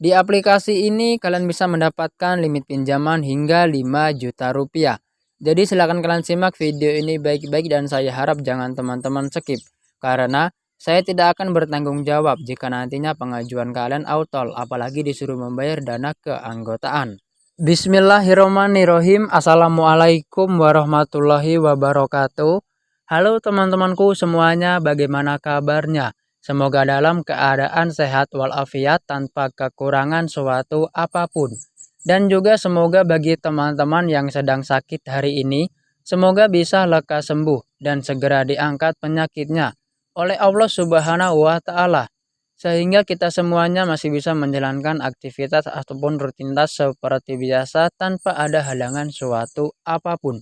Di aplikasi ini kalian bisa mendapatkan limit pinjaman hingga 5 juta rupiah. Jadi silakan kalian simak video ini baik-baik dan saya harap jangan teman-teman skip. Karena saya tidak akan bertanggung jawab jika nantinya pengajuan kalian autol, apalagi disuruh membayar dana keanggotaan. Bismillahirrahmanirrahim. Assalamualaikum warahmatullahi wabarakatuh. Halo teman-temanku semuanya, bagaimana kabarnya? Semoga dalam keadaan sehat walafiat tanpa kekurangan suatu apapun. Dan juga semoga bagi teman-teman yang sedang sakit hari ini, semoga bisa lekas sembuh dan segera diangkat penyakitnya oleh Allah Subhanahu wa Ta'ala, sehingga kita semuanya masih bisa menjalankan aktivitas ataupun rutinitas seperti biasa tanpa ada halangan suatu apapun.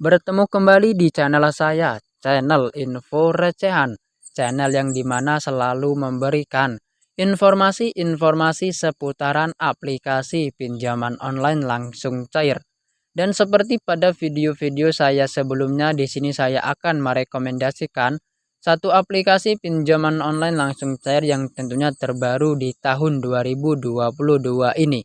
Bertemu kembali di channel saya, channel Info Recehan, channel yang dimana selalu memberikan informasi-informasi seputaran aplikasi pinjaman online langsung cair. Dan seperti pada video-video saya sebelumnya, di sini saya akan merekomendasikan satu aplikasi pinjaman online langsung cair yang tentunya terbaru di tahun 2022 ini.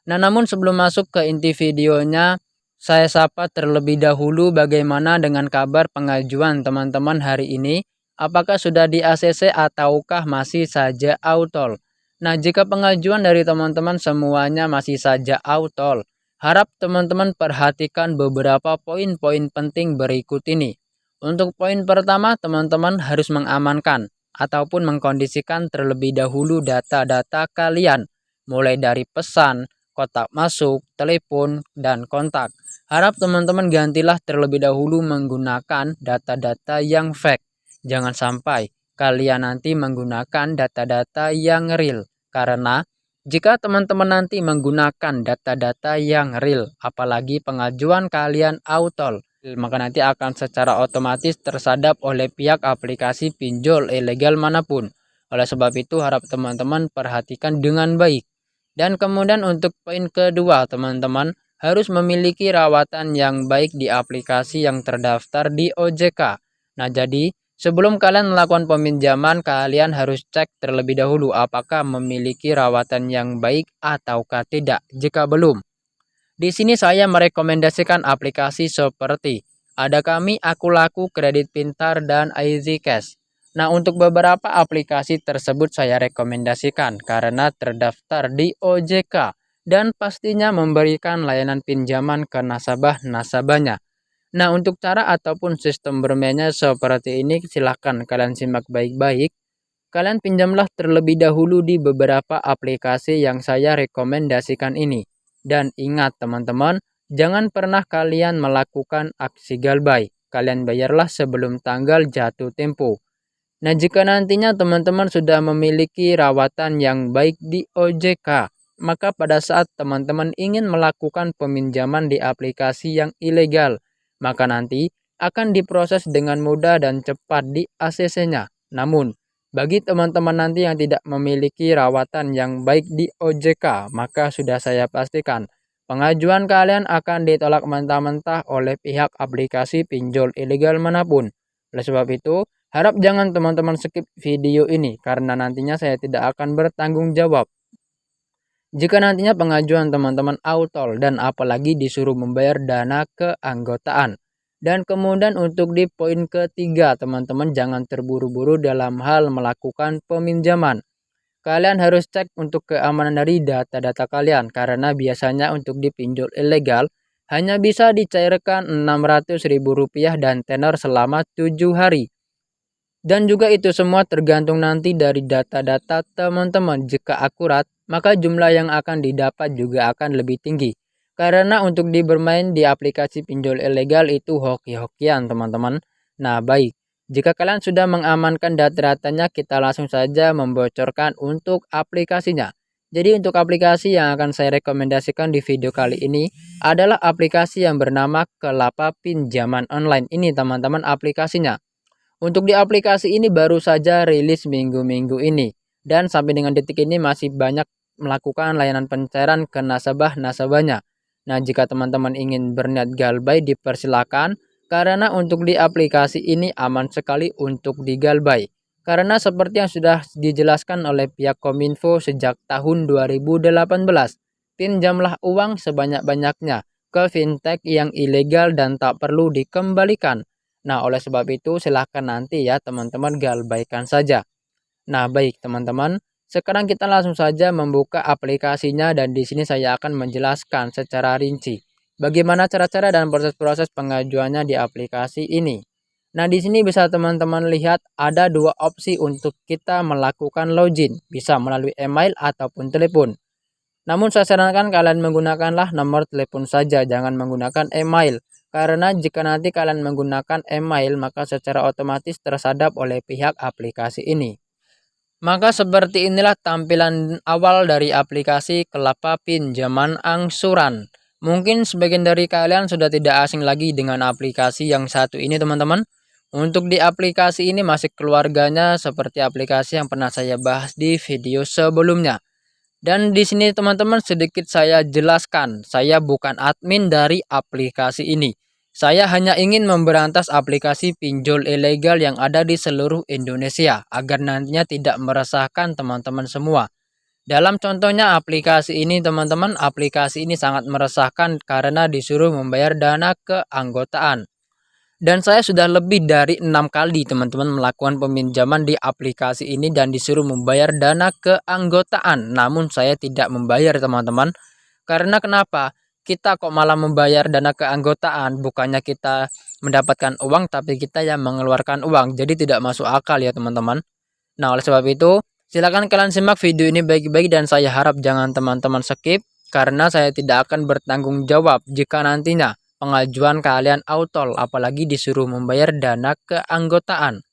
Nah, namun sebelum masuk ke inti videonya, saya sapa terlebih dahulu bagaimana dengan kabar pengajuan teman-teman hari ini. Apakah sudah di ACC ataukah masih saja autol? Nah, jika pengajuan dari teman-teman semuanya masih saja autol, harap teman-teman perhatikan beberapa poin-poin penting berikut ini. Untuk poin pertama, teman-teman harus mengamankan ataupun mengkondisikan terlebih dahulu data-data kalian, mulai dari pesan, kotak masuk, telepon, dan kontak. Harap teman-teman gantilah terlebih dahulu menggunakan data-data yang fake. Jangan sampai kalian nanti menggunakan data-data yang real. Karena jika teman-teman nanti menggunakan data-data yang real, apalagi pengajuan kalian autol, maka nanti akan secara otomatis tersadap oleh pihak aplikasi pinjol ilegal manapun. Oleh sebab itu harap teman-teman perhatikan dengan baik. Dan kemudian untuk poin kedua, teman-teman harus memiliki rawatan yang baik di aplikasi yang terdaftar di OJK. Nah, jadi sebelum kalian melakukan peminjaman, kalian harus cek terlebih dahulu apakah memiliki rawatan yang baik ataukah tidak. Jika belum, di sini saya merekomendasikan aplikasi seperti Ada Kami, Aku Laku, Kredit Pintar, dan Easy Cash. Nah, untuk beberapa aplikasi tersebut saya rekomendasikan karena terdaftar di OJK dan pastinya memberikan layanan pinjaman ke nasabah-nasabahnya. Nah, untuk cara ataupun sistem bermainnya seperti ini, silahkan kalian simak baik-baik. Kalian pinjamlah terlebih dahulu di beberapa aplikasi yang saya rekomendasikan ini. Dan ingat teman-teman, jangan pernah kalian melakukan aksi galbay. Kalian bayarlah sebelum tanggal jatuh tempo. Nah, jika nantinya teman-teman sudah memiliki rawatan yang baik di OJK, maka pada saat teman-teman ingin melakukan peminjaman di aplikasi yang ilegal, maka nanti akan diproses dengan mudah dan cepat di ACC-nya. Namun, bagi teman-teman nanti yang tidak memiliki rawatan yang baik di OJK, maka sudah saya pastikan pengajuan kalian akan ditolak mentah-mentah oleh pihak aplikasi pinjol ilegal manapun. Oleh sebab itu, harap jangan teman-teman skip video ini karena nantinya saya tidak akan bertanggung jawab jika nantinya pengajuan teman-teman autol dan apalagi disuruh membayar dana keanggotaan. Dan kemudian untuk di poin ketiga, teman-teman jangan terburu-buru dalam hal melakukan peminjaman. Kalian harus cek untuk keamanan dari data-data kalian karena biasanya untuk di pinjol ilegal hanya bisa dicairkan Rp600.000 dan tenor selama 7 hari. Dan juga itu semua tergantung nanti dari data-data teman-teman. Jika akurat, maka jumlah yang akan didapat juga akan lebih tinggi. Karena untuk bermain di aplikasi pinjol ilegal itu hoki-hokian teman-teman. Nah, baik. Jika kalian sudah mengamankan data-datanya, kita langsung saja membocorkan untuk aplikasinya. Jadi untuk aplikasi yang akan saya rekomendasikan di video kali ini adalah aplikasi yang bernama Kelapa Pinjaman Online. Ini teman-teman aplikasinya. Untuk di aplikasi ini baru saja rilis minggu-minggu ini. Dan sampai dengan detik ini masih banyak melakukan layanan pencairan ke nasabah-nasabahnya. Nah, jika teman-teman ingin berniat galbay dipersilakan. Karena untuk di aplikasi ini aman sekali untuk digalbay. Karena seperti yang sudah dijelaskan oleh pihak Kominfo sejak tahun 2018, pinjamlah uang sebanyak-banyaknya ke fintech yang ilegal dan tak perlu dikembalikan. Nah, oleh sebab itu silahkan nanti ya teman-teman galbaikan saja. Nah, baik teman-teman, sekarang kita langsung saja membuka aplikasinya dan di sini saya akan menjelaskan secara rinci bagaimana cara-cara dan proses-proses pengajuannya di aplikasi ini. Nah, di sini bisa teman-teman lihat ada dua opsi untuk kita melakukan login, bisa melalui email ataupun telepon. Namun saya sarankan kalian menggunakanlah nomor telepon saja, jangan menggunakan email. Karena jika nanti kalian menggunakan email, maka secara otomatis tersadap oleh pihak aplikasi ini. Maka seperti inilah tampilan awal dari aplikasi Kelapa Pinjaman Angsuran. Mungkin sebagian dari kalian sudah tidak asing lagi dengan aplikasi yang satu ini teman-teman. Untuk di aplikasi ini masih keluarganya seperti aplikasi yang pernah saya bahas di video sebelumnya. Dan di sini teman-teman sedikit saya jelaskan, saya bukan admin dari aplikasi ini. Saya hanya ingin memberantas aplikasi pinjol ilegal yang ada di seluruh Indonesia agar nantinya tidak meresahkan teman-teman semua. Dalam contohnya aplikasi ini teman-teman, aplikasi ini sangat meresahkan karena disuruh membayar dana keanggotaan. Dan saya sudah lebih dari 6 kali teman-teman melakukan peminjaman di aplikasi ini dan disuruh membayar dana keanggotaan. Namun saya tidak membayar teman-teman. Karena kenapa? Kita kok malah membayar dana keanggotaan, bukannya kita mendapatkan uang tapi kita yang mengeluarkan uang. Jadi tidak masuk akal ya teman-teman. Nah, oleh sebab itu, silakan kalian simak video ini baik-baik dan saya harap jangan teman-teman skip karena saya tidak akan bertanggung jawab jika nantinya pengajuan kalian autol apalagi disuruh membayar dana keanggotaan.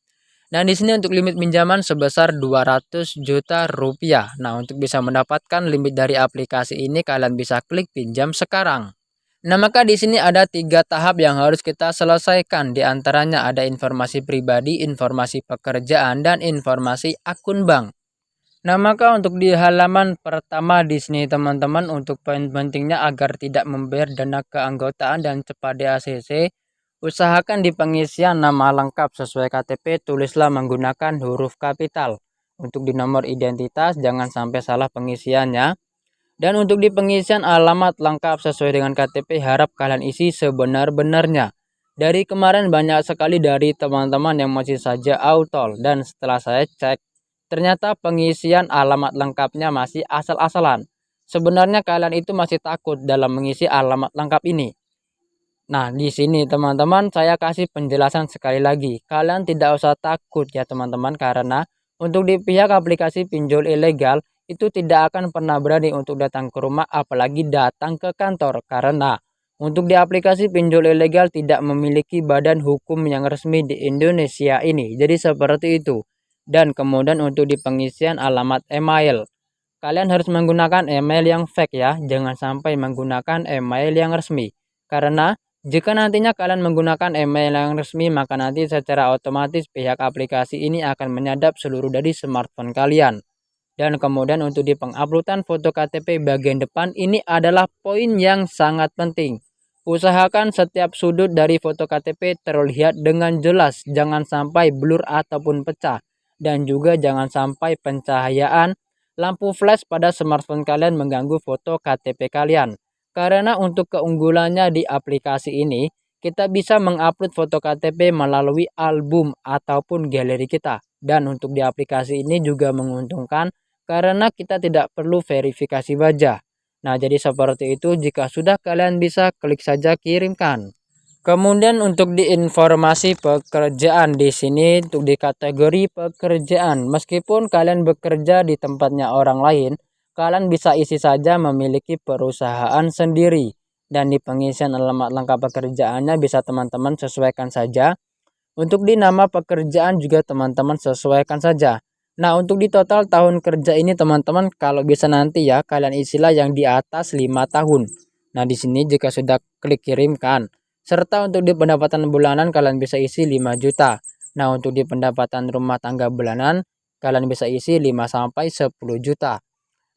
Nah, di sini untuk limit pinjaman sebesar 200 juta rupiah. Nah, untuk bisa mendapatkan limit dari aplikasi ini kalian bisa klik pinjam sekarang. Nah, maka di sini ada 3 tahap yang harus kita selesaikan. Di antaranya ada informasi pribadi, informasi pekerjaan, dan informasi akun bank. Nah, maka untuk di halaman pertama di sini teman-teman untuk poin pentingnya agar tidak membayar dana keanggotaan dan cepat di-ACC, usahakan di pengisian nama lengkap sesuai KTP tulislah menggunakan huruf kapital. Untuk di nomor identitas jangan sampai salah pengisiannya. Dan untuk di pengisian alamat lengkap sesuai dengan KTP harap kalian isi sebenar-benarnya. Dari kemarin banyak sekali dari teman-teman yang masih saja autol dan setelah saya cek ternyata pengisian alamat lengkapnya masih asal-asalan. Sebenarnya kalian itu masih takut dalam mengisi alamat lengkap ini. Nah, di sini teman-teman saya kasih penjelasan sekali lagi. Kalian tidak usah takut ya teman-teman karena untuk di pihak aplikasi pinjol ilegal itu tidak akan pernah berani untuk datang ke rumah apalagi datang ke kantor karena untuk di aplikasi pinjol ilegal tidak memiliki badan hukum yang resmi di Indonesia ini. Jadi seperti itu. Dan kemudian untuk di pengisian alamat email, kalian harus menggunakan email yang fake ya, jangan sampai menggunakan email yang resmi. Karena jika nantinya kalian menggunakan email yang resmi, maka nanti secara otomatis pihak aplikasi ini akan menyadap seluruh dari smartphone kalian. Dan kemudian untuk di penguploadan foto KTP bagian depan ini adalah poin yang sangat penting. Usahakan setiap sudut dari foto KTP terlihat dengan jelas, jangan sampai blur ataupun pecah. Dan juga jangan sampai pencahayaan lampu flash pada smartphone kalian mengganggu foto KTP kalian. Karena untuk keunggulannya di aplikasi ini, kita bisa mengupload foto KTP melalui album ataupun galeri kita. Dan untuk di aplikasi ini juga menguntungkan karena kita tidak perlu verifikasi wajah. Nah, jadi seperti itu jika sudah kalian bisa klik saja kirimkan. Kemudian untuk di informasi pekerjaan di sini untuk di kategori pekerjaan, meskipun kalian bekerja di tempatnya orang lain, kalian bisa isi saja memiliki perusahaan sendiri. Dan di pengisian alamat lengkap pekerjaannya bisa teman-teman sesuaikan saja. Untuk di nama pekerjaan juga teman-teman sesuaikan saja. Nah, untuk di total tahun kerja ini teman-teman kalau bisa nanti ya kalian isilah yang di atas 5 tahun. Nah, di sini jika sudah klik kirimkan. Serta untuk di pendapatan bulanan kalian bisa isi 5 juta. Nah, untuk di pendapatan rumah tangga bulanan kalian bisa isi 5 sampai 10 juta.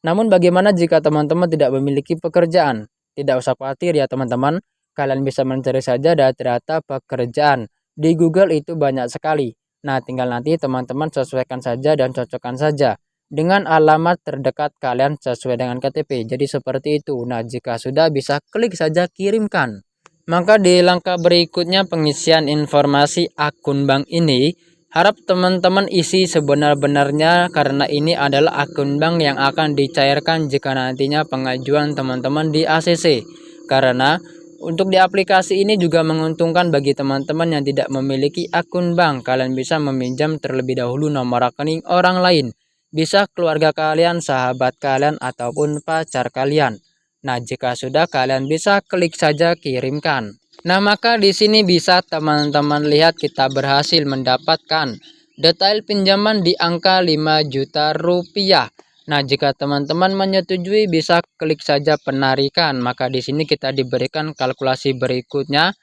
Namun bagaimana jika teman-teman tidak memiliki pekerjaan? Tidak usah khawatir ya teman-teman. Kalian bisa mencari saja data-data pekerjaan. Di Google itu banyak sekali. Nah, tinggal nanti teman-teman sesuaikan saja dan cocokkan saja dengan alamat terdekat kalian sesuai dengan KTP. Jadi seperti itu. Nah, jika sudah bisa klik saja kirimkan. Maka di langkah berikutnya pengisian informasi akun bank ini harap teman-teman isi sebenar-benarnya karena ini adalah akun bank yang akan dicairkan jika nantinya pengajuan teman-teman di ACC. Karena untuk di aplikasi ini juga menguntungkan bagi teman-teman yang tidak memiliki akun bank. Kalian bisa meminjam terlebih dahulu nomor rekening orang lain. Bisa keluarga kalian, sahabat kalian, ataupun pacar kalian. Nah, jika sudah kalian bisa klik saja kirimkan. Nah, maka di sini bisa teman-teman lihat kita berhasil mendapatkan detail pinjaman di angka 5 juta rupiah. Nah, jika teman-teman menyetujui bisa klik saja penarikan. Maka di sini kita diberikan kalkulasi berikutnya.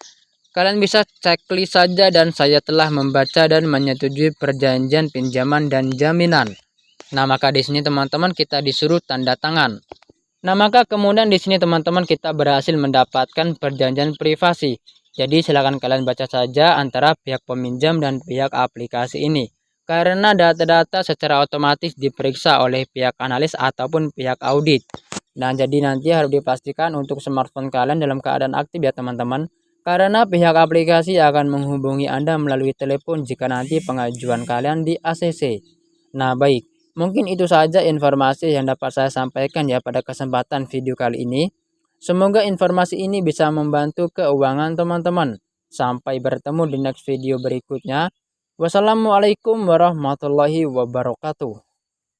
Kalian bisa checklist saja dan saya telah membaca dan menyetujui perjanjian pinjaman dan jaminan. Nah, maka di sini teman-teman kita disuruh tanda tangan. Nah, maka kemudian di sini teman-teman kita berhasil mendapatkan perjanjian privasi. Jadi silakan kalian baca saja antara pihak peminjam dan pihak aplikasi ini. Karena data-data secara otomatis diperiksa oleh pihak analis ataupun pihak audit. Nah, jadi nanti harus dipastikan untuk smartphone kalian dalam keadaan aktif ya teman-teman. Karena pihak aplikasi akan menghubungi Anda melalui telepon jika nanti pengajuan kalian di ACC. Nah, baik. Mungkin itu saja informasi yang dapat saya sampaikan ya pada kesempatan video kali ini. Semoga informasi ini bisa membantu keuangan teman-teman. Sampai bertemu di next video berikutnya. Wassalamualaikum warahmatullahi wabarakatuh.